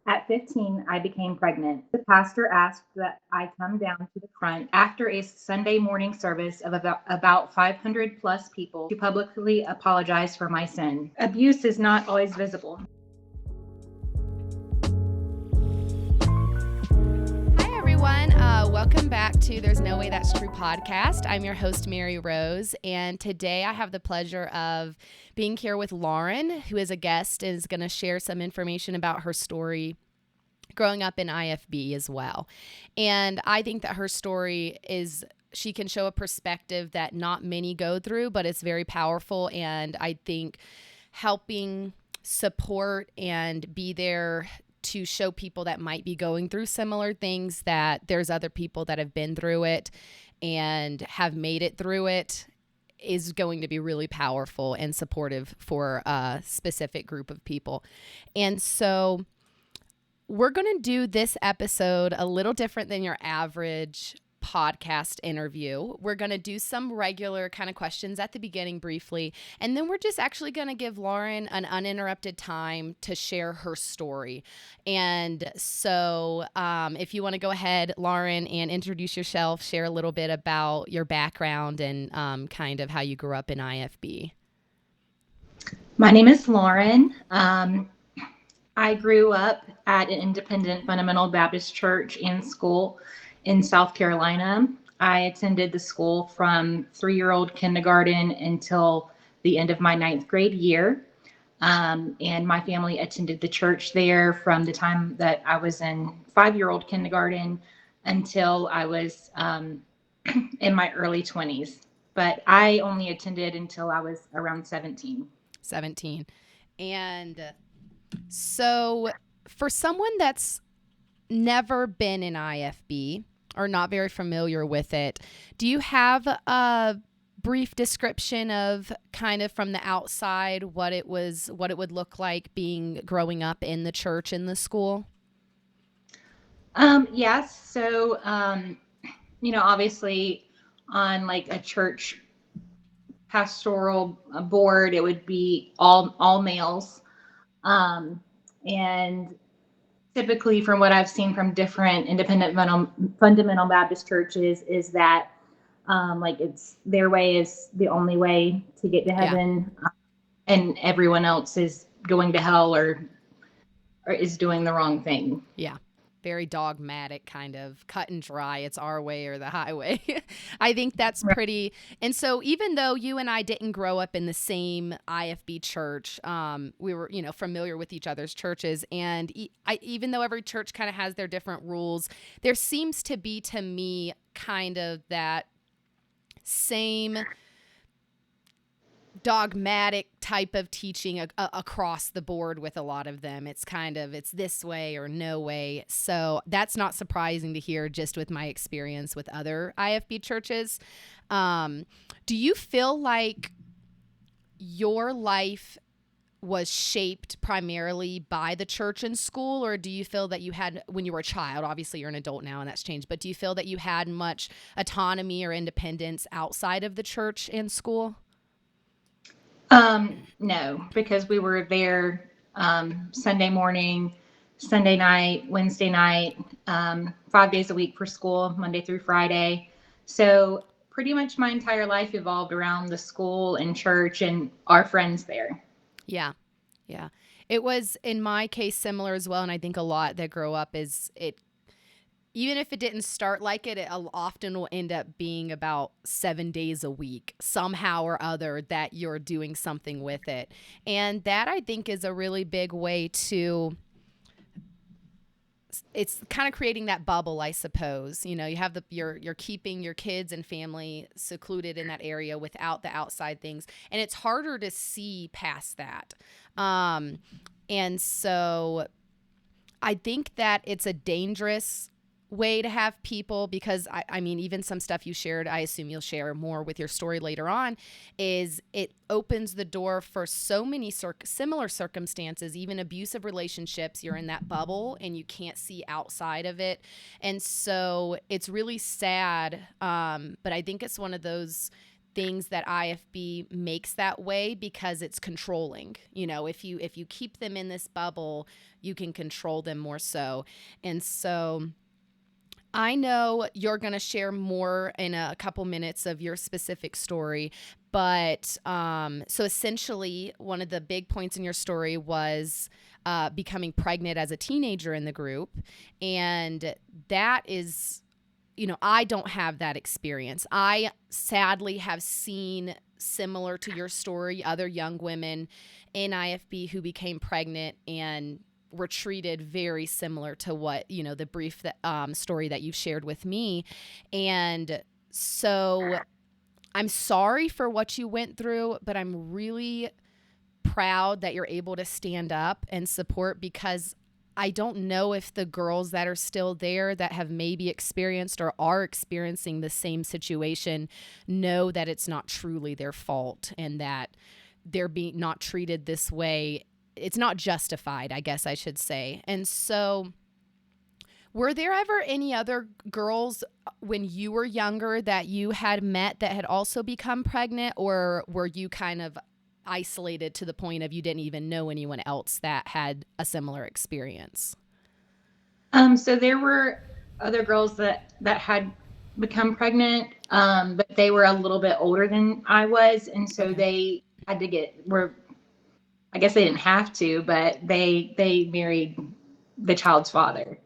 At 15, I became pregnant. The pastor asked that I come down to the front after a Sunday morning service of about 500 plus people to publicly apologize for my sin. Abuse is not always visible. Hi, everyone. Welcome back to There's No Way That's True podcast. I'm your host, Mary Rose, and today I have the pleasure of being here with Lauren, who is a guest and is going to share some information about her story growing up in IFB as well. And I think that her story she can show a perspective that not many go through, but it's very powerful. And I think helping support and be there to show people that might be going through similar things that there's other people that have been through it and have made it through it is going to be really powerful and supportive for a specific group of people. And so we're going to do this episode a little different than your average podcast interview. We're going to do some regular kind of questions at the beginning briefly, and then we're just actually going to give Lauren an uninterrupted time to share her story. And so if you want to go ahead, Lauren, and introduce yourself, share a little bit about your background and kind of how you grew up in IFB. My name is Lauren. I grew up at an independent fundamental Baptist church and school in South Carolina. I attended the school from 3-year-old kindergarten until the end of my 9th grade year. And my family attended the church there from the time that I was in 5-year-old kindergarten until I was in my early 20s. But I only attended until I was around 17. And so for someone that's never been in IFB or not very familiar with it, do you have a brief description of kind of from the outside what it would look like growing up in the church in the school? Yes. So, obviously on like a church pastoral board, it would be all males. And typically from what I've seen from different independent fundamental Baptist churches is that it's their way is the only way to get to heaven. Yeah. And everyone else is going to hell or is doing the wrong thing. Yeah. Very dogmatic, kind of cut and dry. It's our way or the highway. I think that's pretty. And so even though you and I didn't grow up in the same IFB church, we were, familiar with each other's churches. And even though every church kind of has their different rules, there seems to be, to me, kind of that same dogmatic type of teaching across the board with a lot of them. It's this way or no way. So that's not surprising to hear just with my experience with other IFB churches. Do you feel like your life was shaped primarily by the church and school, or do you feel that you had, when you were a child, obviously you're an adult now and that's changed, but do you feel that you had much autonomy or independence outside of the church and school? No, because we were there Sunday morning, Sunday night, Wednesday night, 5 days a week for school, Monday through Friday. So pretty much my entire life evolved around the school and church and our friends there. Yeah. It was, in my case, similar as well, and I think a lot that grow up even if it didn't start like it often will end up being about 7 days a week, somehow or other, that you're doing something with it. And that, I think, is a really big way to, it's kind of creating that bubble, I suppose. You have you're keeping your kids and family secluded in that area without the outside things. And it's harder to see past that. And so I think that it's a dangerous way to have people, because I mean, even some stuff you shared, I assume you'll share more with your story later on, is it opens the door for so many similar circumstances, even abusive relationships. You're in that bubble and you can't see outside of it. And so it's really sad. But I think it's one of those things that IFB makes that way because it's controlling. If you keep them in this bubble, you can control them more so. And so I know you're going to share more in a couple minutes of your specific story, but so essentially, one of the big points in your story was becoming pregnant as a teenager in the group. And that is, I don't have that experience. I sadly have seen, similar to your story, other young women in IFB who became pregnant and were treated very similar to what, the brief story that you've shared with me. And so I'm sorry for what you went through, but I'm really proud that you're able to stand up and support, because I don't know if the girls that are still there that have maybe experienced or are experiencing the same situation know that it's not truly their fault and that they're being not treated this way. It's not justified, I guess I should say. And so, were there ever any other girls when you were younger that you had met that had also become pregnant, or were you kind of isolated to the point of you didn't even know anyone else that had a similar experience? So there were other girls that had become pregnant, but they were a little bit older than I was, and so Okay. they had to were, I guess they didn't have to, but they married the child's father.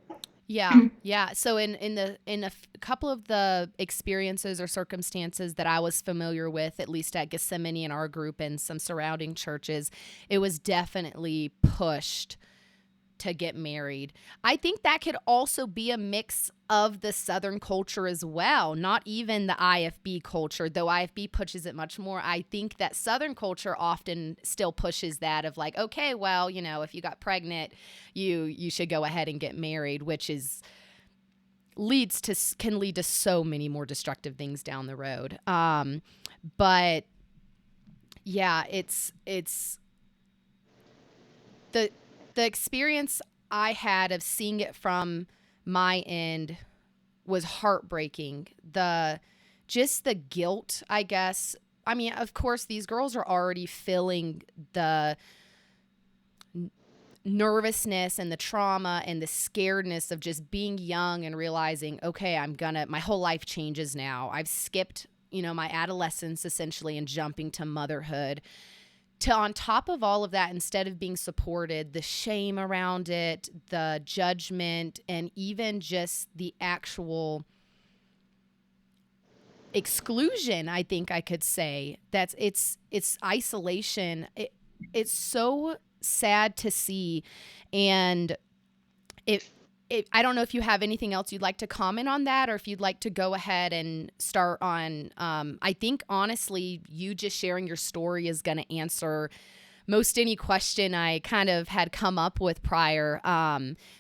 Yeah, yeah. So in a couple of the experiences or circumstances that I was familiar with, at least at Gethsemane in our group and some surrounding churches, it was definitely pushed to get married. I think that could also be a mix of the Southern culture as well, not even the IFB culture, though IFB pushes it much more. I think that Southern culture often still pushes that of like, okay, well, if you got pregnant, you should go ahead and get married, which can lead to so many more destructive things down the road. But yeah, it's the the experience I had of seeing it from my end was heartbreaking. Just the guilt, I guess. I mean, of course, these girls are already feeling the nervousness and the trauma and the scaredness of just being young and realizing, okay, my whole life changes now. I've skipped, my adolescence essentially and jumping to motherhood. To on top of all of that, instead of being supported, the shame around it, the judgment, and even just the actual exclusion, I think I could say, it's isolation. It's so sad to see. And it I don't know if you have anything else you'd like to comment on that, or if you'd like to go ahead and start on, I think honestly, you just sharing your story is going to answer most any question I kind of had come up with prior.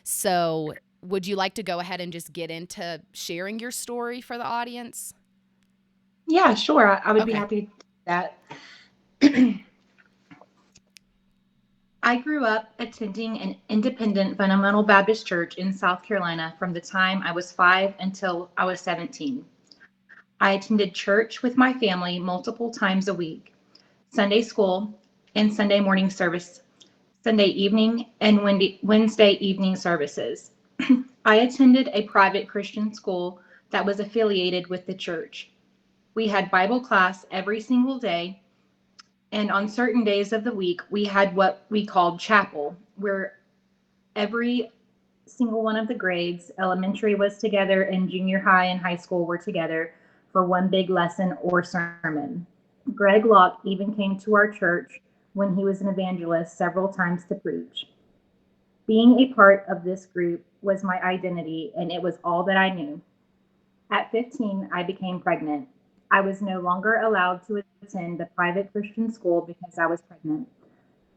So would you like to go ahead and just get into sharing your story for the audience? Yeah, sure. I would be Okay. happy to do that. I grew up attending an independent fundamental Baptist church in South Carolina from the time I was 5 until I was 17. I attended church with my family multiple times a week, Sunday school and Sunday morning service, Sunday evening and Wednesday evening services. I attended a private Christian school that was affiliated with the church. We had Bible class every single day, and on certain days of the week, we had what we called chapel, where every single one of the grades, elementary was together, and junior high and high school were together for one big lesson or sermon. Greg Locke even came to our church when he was an evangelist several times to preach. Being a part of this group was my identity, and it was all that I knew. At 15, I became pregnant. I was no longer allowed to attend the private Christian school because I was pregnant.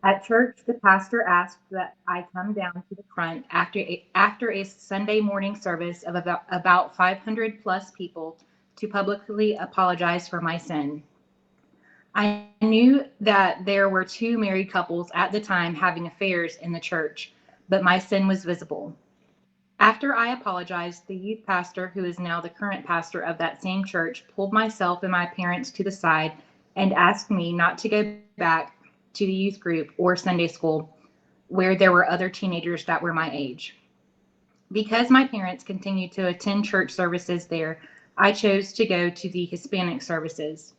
At church, the pastor asked that I come down to the front after a Sunday morning service of about 500 plus people to publicly apologize for my sin. I knew that there were two married couples at the time having affairs in the church, but my sin was visible. After I apologized, the youth pastor, who is now the current pastor of that same church, pulled myself and my parents to the side and asked me not to go back to the youth group or Sunday school where there were other teenagers that were my age. Because my parents continued to attend church services there, I chose to go to the Hispanic services.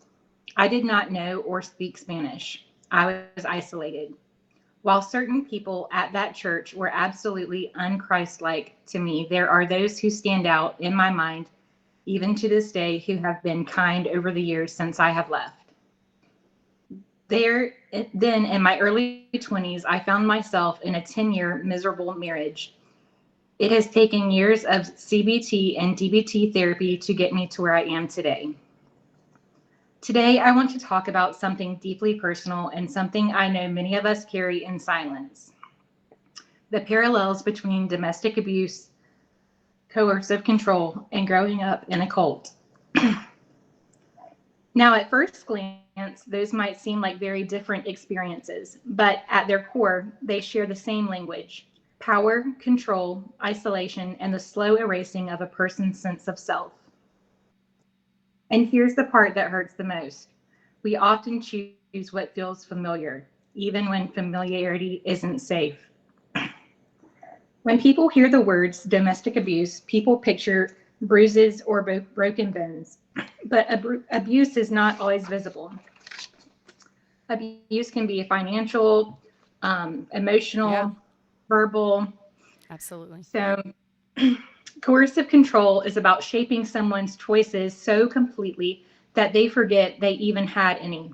I did not know or speak Spanish. I was isolated. While certain people at that church were absolutely unchristlike to me, there are those who stand out in my mind, even to this day, who have been kind over the years since I have left. There, then in my early 20s, I found myself in a 10-year miserable marriage. It has taken years of CBT and DBT therapy to get me to where I am today. Today, I want to talk about something deeply personal and something I know many of us carry in silence: the parallels between domestic abuse, coercive control, and growing up in a cult. Now, at first glance, those might seem like very different experiences, but at their core, they share the same language: power, control, isolation, and the slow erasing of a person's sense of self. And here's the part that hurts the most: we often choose what feels familiar, even when familiarity isn't safe. When people hear the words domestic abuse, people picture bruises or broken bones. But abuse is not always visible. Abuse can be financial, emotional, Yeah, verbal. absolutely. So, coercive control is about shaping someone's choices so completely that they forget they even had any.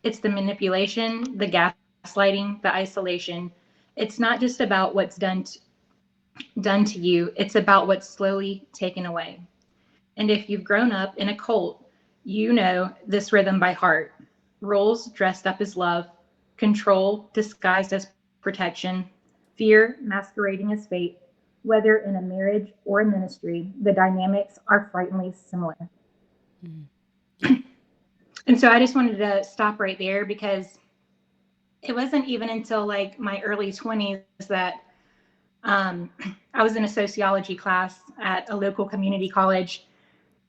It's the manipulation, the gaslighting, the isolation. It's not just about what's done to you, it's about what's slowly taken away. And if you've grown up in a cult, you know this rhythm by heart: roles dressed up as love, control disguised as protection, fear masquerading as fate. Whether in a marriage or a ministry, the dynamics are frighteningly similar. Mm. Yeah. And so I just wanted to stop right there because it wasn't even until like my early 20s that um, I was in a sociology class at a local community college,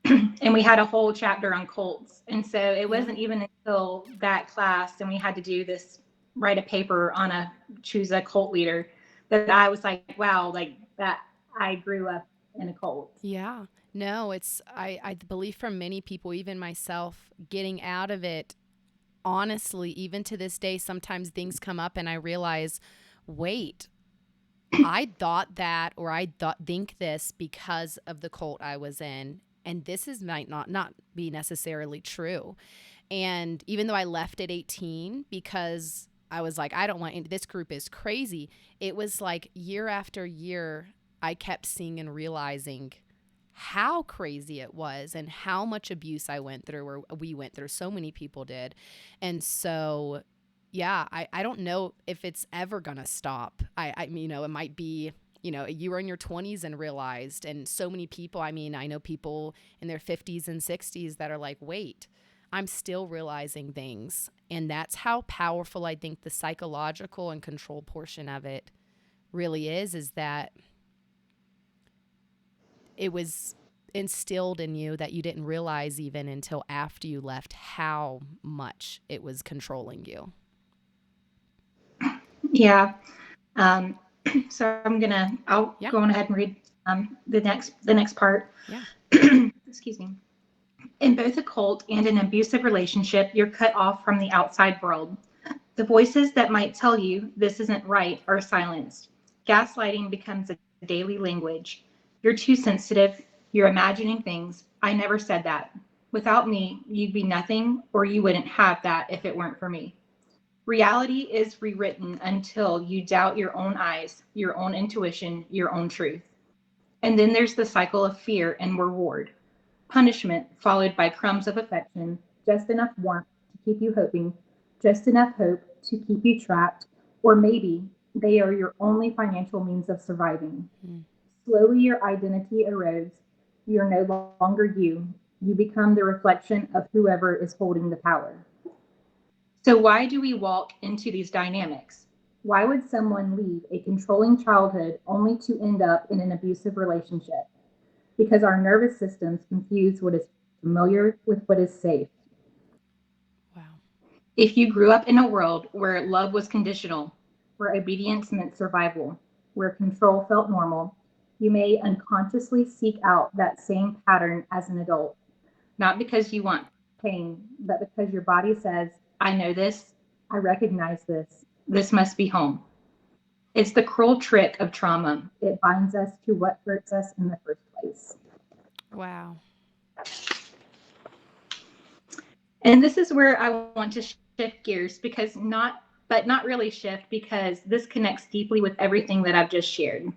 and we had a whole chapter on cults. And so it Yeah. wasn't even until that class and we had to do this, write a paper on a choose a cult leader, that I was like, wow, like that I grew up in a cult. Yeah. No, it's I believe for many people, even myself, getting out of it, honestly, even to this day, sometimes things come up and I realize, wait, I thought that, or I think this because of the cult I was in, and this is might not be necessarily true. And even though I left at 18 because I was like, I don't want this group is crazy, it was like year after year I kept seeing and realizing how crazy it was and how much abuse I went through, or we went through, so many people did. And so yeah, I don't know if it's ever gonna stop. I mean, it might be, you were in your 20s and realized, and so many people, I mean, I know people in their 50s and 60s that are like, wait, I'm still realizing things. And that's how powerful I think the psychological and control portion of it really is that it was instilled in you that you didn't realize even until after you left how much it was controlling you. Yeah. Um, so I'll go Yeah. on ahead and read the next part. Yeah. Excuse me. In both a cult and an abusive relationship, you're cut off from the outside world. The voices that might tell you this isn't right are silenced. Gaslighting becomes a daily language. You're too sensitive. You're imagining things. I never said that. Without me, you'd be nothing, or you wouldn't have that if it weren't for me. Reality is rewritten until you doubt your own eyes, your own intuition, your own truth. And then there's the cycle of fear and reward: punishment followed by crumbs of affection, just enough warmth to keep you hoping, just enough hope to keep you trapped, or maybe they are your only financial means of surviving. Mm. Slowly, your identity erodes. You're no longer you. You become the reflection of whoever is holding the power. So, why do we walk into these dynamics? Why would someone leave a controlling childhood only to end up in an abusive relationship? Because our nervous systems confuse what is familiar with what is safe. Wow. If you grew up in a world where love was conditional, where obedience meant survival, where control felt normal, you may unconsciously seek out that same pattern as an adult, not because you want pain, but because your body says, I know this, I recognize this must be home. It's the cruel trick of trauma. It binds us to what hurts us in the first place. Wow. And this is where I want to shift gears because not really shift because this connects deeply with everything that I've just shared.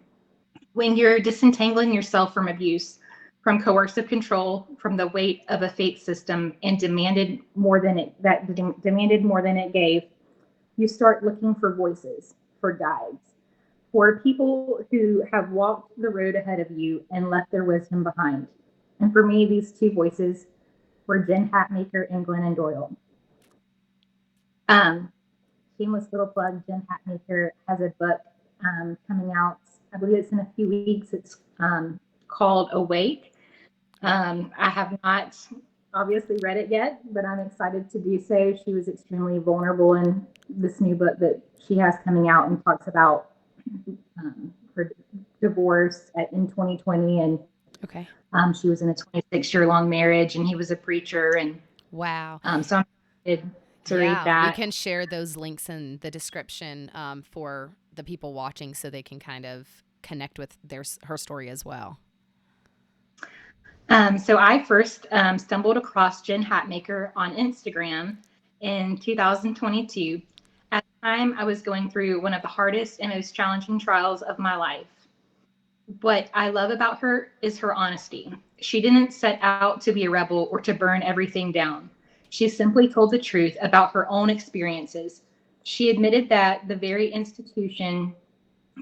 When you're disentangling yourself from abuse, from coercive control, from the weight of a faith system and demanded more than it gave, you start looking for voices, for guides, for people who have walked the road ahead of you and left their wisdom behind. And for me, these two voices were Jen Hatmaker and Glennon Doyle. Um, Shameless little plug, Jen Hatmaker has a book coming out. I believe it's in a few weeks. It's called Awake. I have not obviously read it yet, but I'm excited to do so. She was extremely vulnerable in this new book that she has coming out and talks about her divorce in 2020. And Okay. she was in a 26-year-long marriage, and he was a preacher. And Wow. so I'm excited to read Yeah, we that. can share those links in the description for the people watching so they can kind of connect with her story as well. So I first stumbled across Jen Hatmaker on Instagram in 2022. At the time, I was going through one of the hardest and most challenging trials of my life. What I love about her is her honesty. She didn't set out to be a rebel or to burn everything down. She simply told the truth about her own experiences. She admitted that the very institution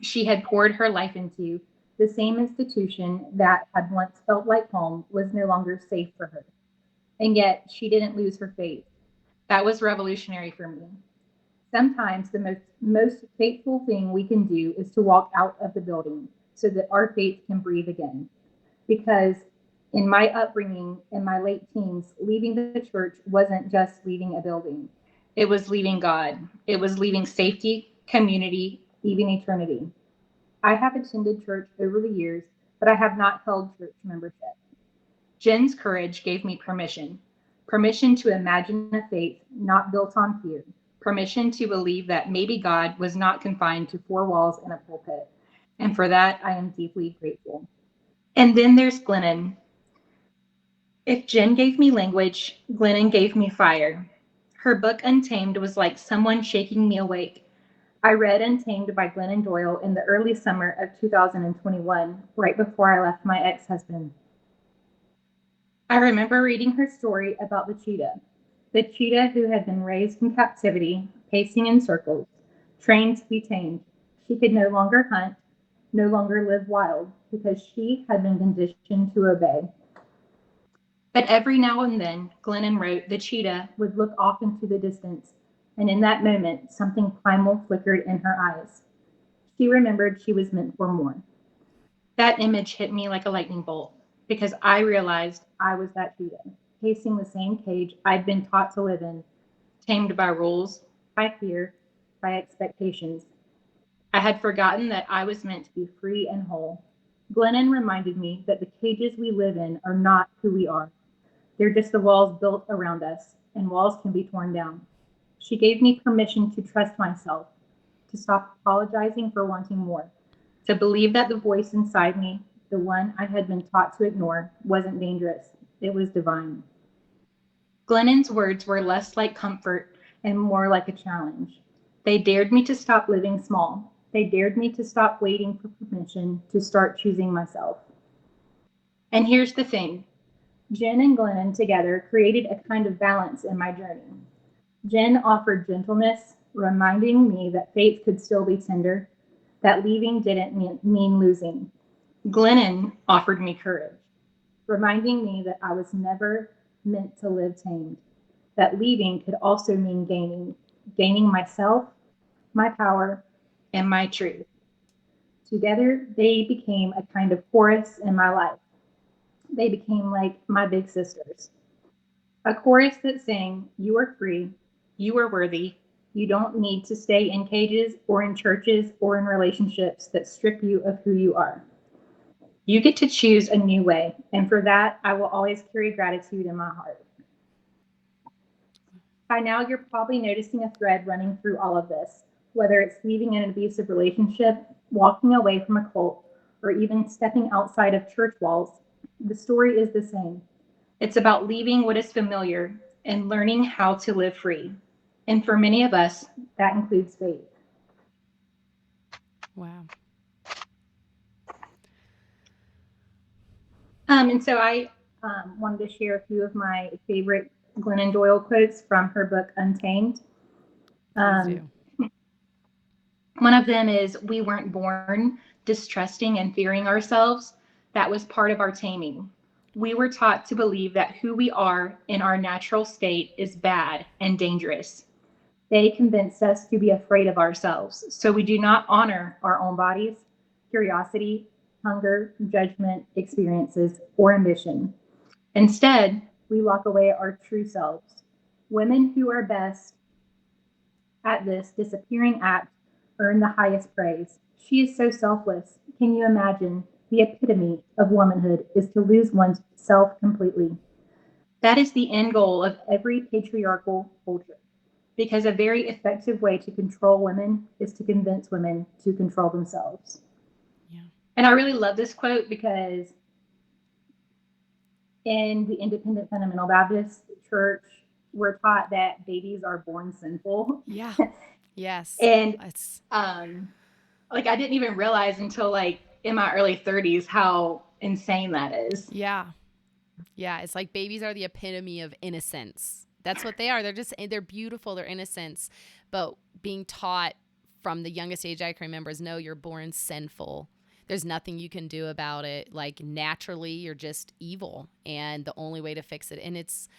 she had poured her life into, the same institution that had once felt like home, was no longer safe for her. And yet she didn't lose her faith. That was revolutionary for me. Sometimes the most faithful thing we can do is to walk out of the building so that our faith can breathe again. Because in my upbringing in my late teens, leaving the church wasn't just leaving a building, it was leaving God, it was leaving safety, community, even eternity. I have attended church over the years, but I have not held church membership. Jen's courage gave me permission to imagine a faith not built on fear, permission to believe that maybe God was not confined to four walls and a pulpit. And for that, I am deeply grateful. And then there's Glennon. If Jen gave me language, Glennon gave me fire. Her book Untamed was like someone shaking me awake. I read Untamed by Glennon Doyle in the early summer of 2021, right before I left my ex husband. I remember reading her story about the cheetah who had been raised in captivity, pacing in circles, trained to be tamed. She could no longer hunt, no longer live wild, because she had been conditioned to obey. But every now and then, Glennon wrote, the cheetah would look off into the distance, and in that moment, something primal flickered in her eyes. She remembered she was meant for more. That image hit me like a lightning bolt because I realized I was that cheetah, pacing the same cage I'd been taught to live in, tamed by rules, by fear, by expectations. I had forgotten that I was meant to be free and whole. Glennon reminded me that the cages we live in are not who we are. They're just the walls built around us, and walls can be torn down. She gave me permission to trust myself, to stop apologizing for wanting more, to believe that the voice inside me, the one I had been taught to ignore, wasn't dangerous. It was divine. Glennon's words were less like comfort and more like a challenge. They dared me to stop living small. They dared me to stop waiting for permission to start choosing myself. And here's the thing, Jen and Glennon together created a kind of balance in my journey. Jen offered gentleness, reminding me that faith could still be tender, that leaving didn't mean losing. Glennon offered me courage, reminding me that I was never meant to live tamed, that leaving could also mean gaining myself, my power, and my truth. Together, they became a kind of chorus in my life. They became like my big sisters. A chorus that sang, "You are free, you are worthy, you don't need to stay in cages or in churches or in relationships that strip you of who you are. You get to choose a new way, and for that, I will always carry gratitude in my heart." By now, you're probably noticing a thread running through all of this, whether it's leaving an abusive relationship, walking away from a cult, or even stepping outside of church walls. The story is the same. It's about leaving what is familiar and learning how to live free. And for many of us, that includes faith. Wow. And so I wanted to share a few of my favorite Glennon Doyle quotes from her book Untamed. Please Um, do. One of them is, "We weren't born distrusting and fearing ourselves. That was part of our taming. We were taught to believe that who we are in our natural state is bad and dangerous. They convinced us to be afraid of ourselves, so we do not honor our own bodies, curiosity, hunger, judgment, experiences, or ambition. Instead, we lock away our true selves. Women who are best at this disappearing act earn the highest praise. She is so selfless. Can you imagine? The epitome of womanhood is to lose one's self completely. That is the end goal of every patriarchal culture, because a very effective way to control women is to convince women to control themselves." Yeah. And I really love this quote because in the Independent Fundamental Baptist Church, we're taught that babies are born sinful. Yeah. Yes. And It's um, like I didn't even realize until like in my early 30s how insane that is. yeah. Yeah, it's like babies are the epitome of innocence. That's what they are. They're beautiful, they're innocence, but being taught from the youngest age I can remember is, no, you're born sinful. There's nothing you can do about it. Like naturally, you're just evil, and the only way to fix it, and it's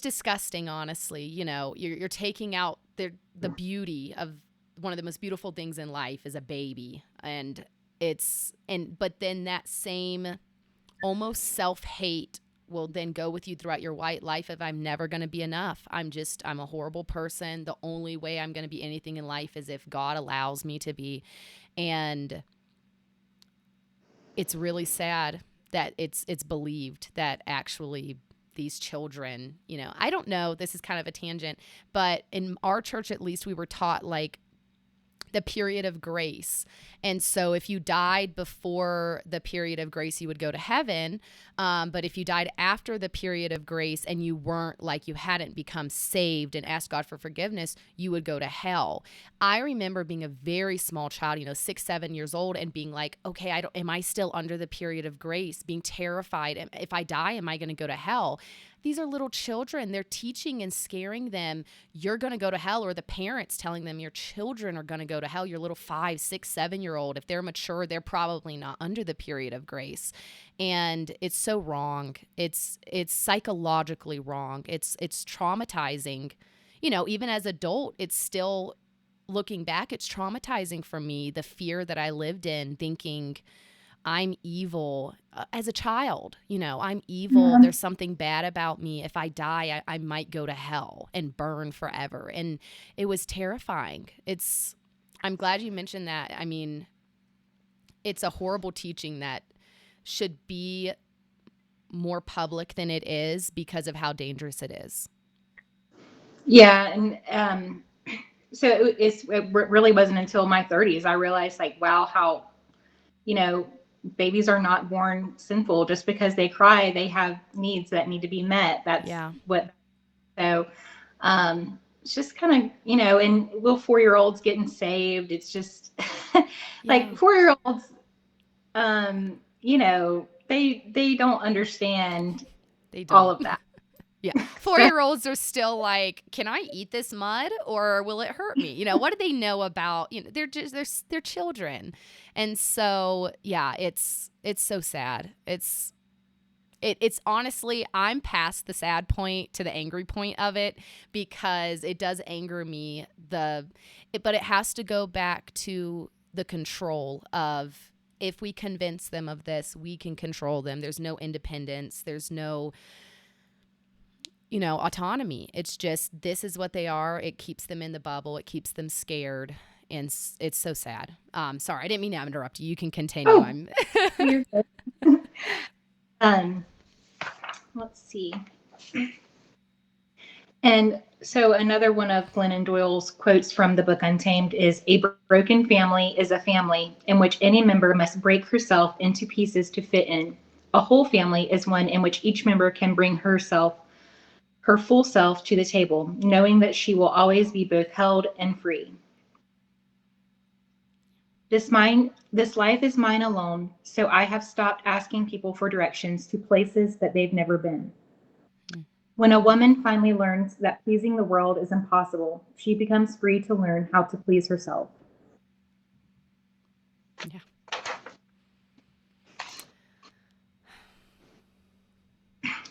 disgusting, honestly. You're taking out the beauty of one of the most beautiful things in life is a baby, and but then that same almost self-hate will then go with you throughout your white life of, I'm never going to be enough. I'm a horrible person. The only way I'm going to be anything in life is if God allows me to be. And it's really sad that it's believed that actually these children, I don't know, this is kind of a tangent, but in our church, at least, we were taught like the period of grace. And so if you died before the period of grace, you would go to heaven. But if you died after the period of grace and you weren't, like, you hadn't become saved and asked God for forgiveness, you would go to hell. I remember being a very small child, 6, 7 years old, and being like, okay, am I still under the period of grace? Being terrified. If I die, am I going to go to hell? These are little children. They're teaching and scaring them, you're going to go to hell, or the parents telling them your children are going to go to hell. Your little 5, 6, 7-year-old, if they're mature, they're probably not under the period of grace. And it's so wrong. It's psychologically wrong. It's traumatizing. Even as adult, it's still, looking back, it's traumatizing for me, the fear that I lived in, thinking I'm evil as a child. I'm evil. Yeah. There's something bad about me. If I die, I might go to hell and burn forever. And it was terrifying. I'm glad you mentioned that. I mean, it's a horrible teaching that should be more public than it is because of how dangerous it is. Yeah. And so it really wasn't until my 30s I realized, like, wow, how, you know, babies are not born sinful. Just because they cry, they have needs that need to be met. That's Yeah. what. So it's just kind of, and little 4-year-olds getting saved. It's just Yeah. like 4-year-olds, they don't understand They all don't. of that. Yeah. 4-year-olds are still like, can I eat this mud or will it hurt me? What do they know about, they're children. And so, yeah, it's so sad. It's It's honestly, I'm past the sad point to the angry point of it, because it does anger me. But it has to go back to the control of, if we convince them of this, we can control them. There's no independence. There's no, autonomy. It's just, this is what they are. It keeps them in the bubble. It keeps them scared. And it's so sad. Sorry, I didn't mean to interrupt you. You can continue. Oh, you're good. Um, let's see. And so another one of Glennon Doyle's quotes from the book Untamed is, "A broken family is a family in which any member must break herself into pieces to fit in. A whole family is one in which each member can bring her full self to the table, knowing that she will always be both held and free. This life is mine alone, so I have stopped asking people for directions to places that they've never been." When a woman finally learns that pleasing the world is impossible, she becomes free to learn how to please herself. Yeah.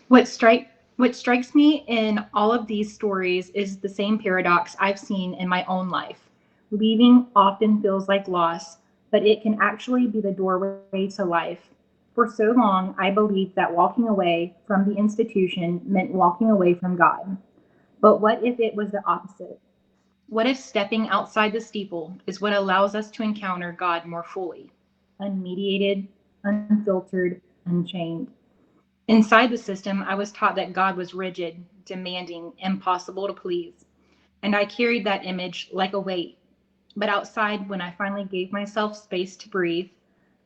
What strikes me in all of these stories is the same paradox I've seen in my own life. Leaving often feels like loss, but it can actually be the doorway to life. For so long, I believed that walking away from the institution meant walking away from God. But what if it was the opposite? What if stepping outside the steeple is what allows us to encounter God more fully, unmediated, unfiltered, unchained? Inside the system, I was taught that God was rigid, demanding, impossible to please. And I carried that image like a weight. But outside, when I finally gave myself space to breathe,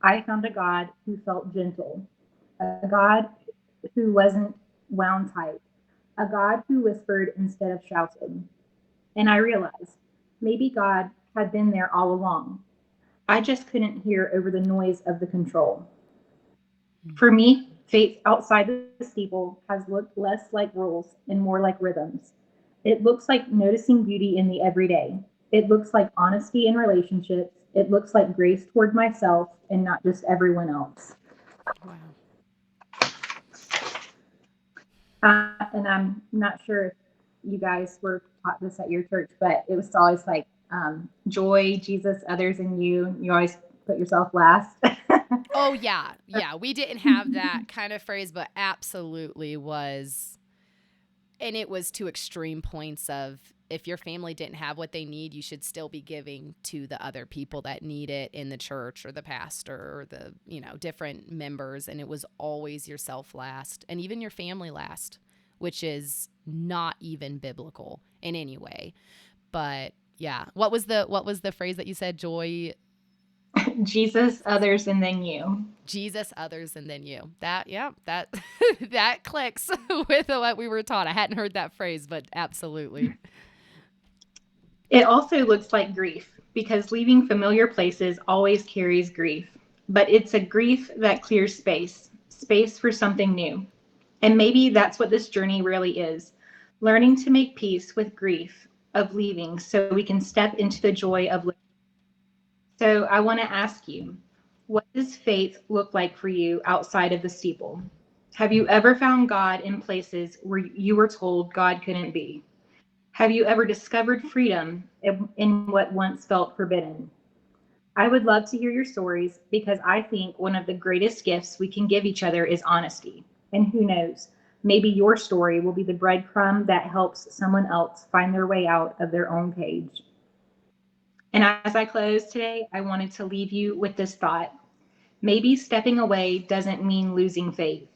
I found a God who felt gentle, a God who wasn't wound tight, a God who whispered instead of shouted. And I realized maybe God had been there all along. I just couldn't hear over the noise of the control. For me, faith outside the steeple has looked less like rules and more like rhythms. It looks like noticing beauty in the everyday. It looks like honesty in relationships. It looks like grace toward myself and not just everyone else. Wow. And I'm not sure if you guys were taught this at your church, but it was always like joy, Jesus, others, and you. You always put yourself last. Oh, yeah. Yeah. We didn't have that kind of phrase, but absolutely was. And it was to extreme points of, if your family didn't have what they need, you should still be giving to the other people that need it in the church, or the pastor, or the, different members. And it was always yourself last, and even your family last, which is not even biblical in any way. But yeah, what was the phrase that you said? Joy, Jesus, others, and then you. Jesus, others, and then you. That that clicks with what we were taught. I hadn't heard that phrase, but absolutely. It also looks like grief, because leaving familiar places always carries grief. But it's a grief that clears space for something new. And maybe that's what this journey really is, learning to make peace with grief of leaving so we can step into the joy of living. So I want to ask you, what does faith look like for you outside of the steeple? Have you ever found God in places where you were told God couldn't be? Have you ever discovered freedom in what once felt forbidden? I would love to hear your stories, because I think one of the greatest gifts we can give each other is honesty. And who knows, maybe your story will be the breadcrumb that helps someone else find their way out of their own cage. And as I close today, I wanted to leave you with this thought. Maybe stepping away doesn't mean losing faith.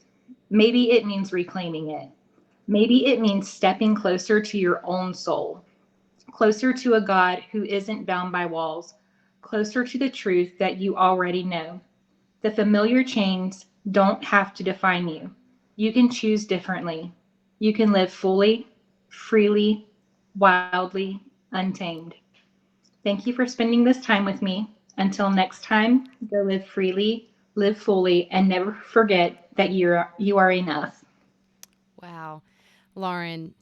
Maybe it means reclaiming it. Maybe it means stepping closer to your own soul, closer to a God who isn't bound by walls, closer to the truth that you already know. The familiar chains don't have to define you. You can choose differently. You can live fully, freely, wildly, untamed. Thank you for spending this time with me. Until next time, go live freely, live fully, and never forget that you are enough. Wow. Lauren,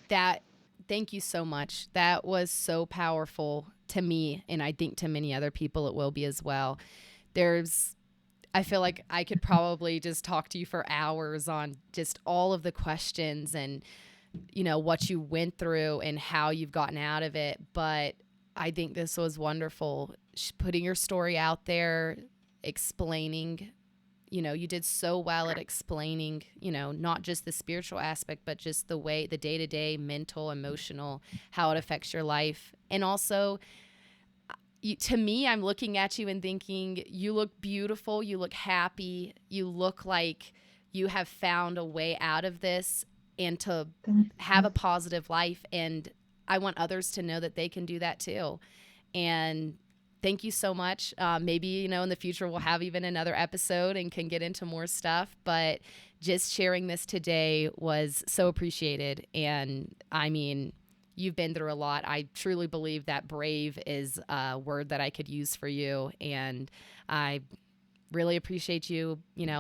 that thank you so much. That was so powerful to me, and I think to many other people it will be as well. There's I feel like I could probably just talk to you for hours on just all of the questions and, what you went through and how you've gotten out of it. But I think this was wonderful. Putting your story out there, explaining, you did so well at explaining, not just the spiritual aspect, but just the way, the day to day, mental, emotional, how it affects your life. And also, to me, I'm looking at you and thinking, you look beautiful, you look happy, you look like you have found a way out of this and to have a positive life. And I want others to know that they can do that too. And thank you so much. Maybe, in the future we'll have even another episode and can get into more stuff. But just sharing this today was so appreciated. And I mean, you've been through a lot. I truly believe that brave is a word that I could use for you. And I really appreciate you,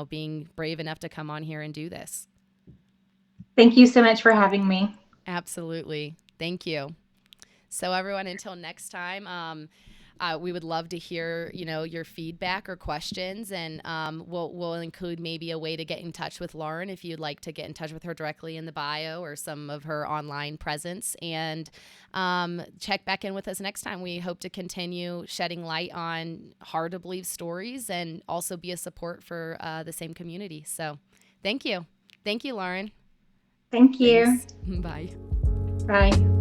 being brave enough to come on here and do this. Thank you so much for having me. Absolutely. Thank you. So everyone, until next time, we would love to hear, your feedback or questions, and we'll include maybe a way to get in touch with Lauren if you'd like to get in touch with her directly in the bio or some of her online presence. And check back in with us next time. We hope to continue shedding light on hard to believe stories and also be a support for the same community. So thank you. Thank you, Lauren. Thank you. Thanks. Bye. Bye.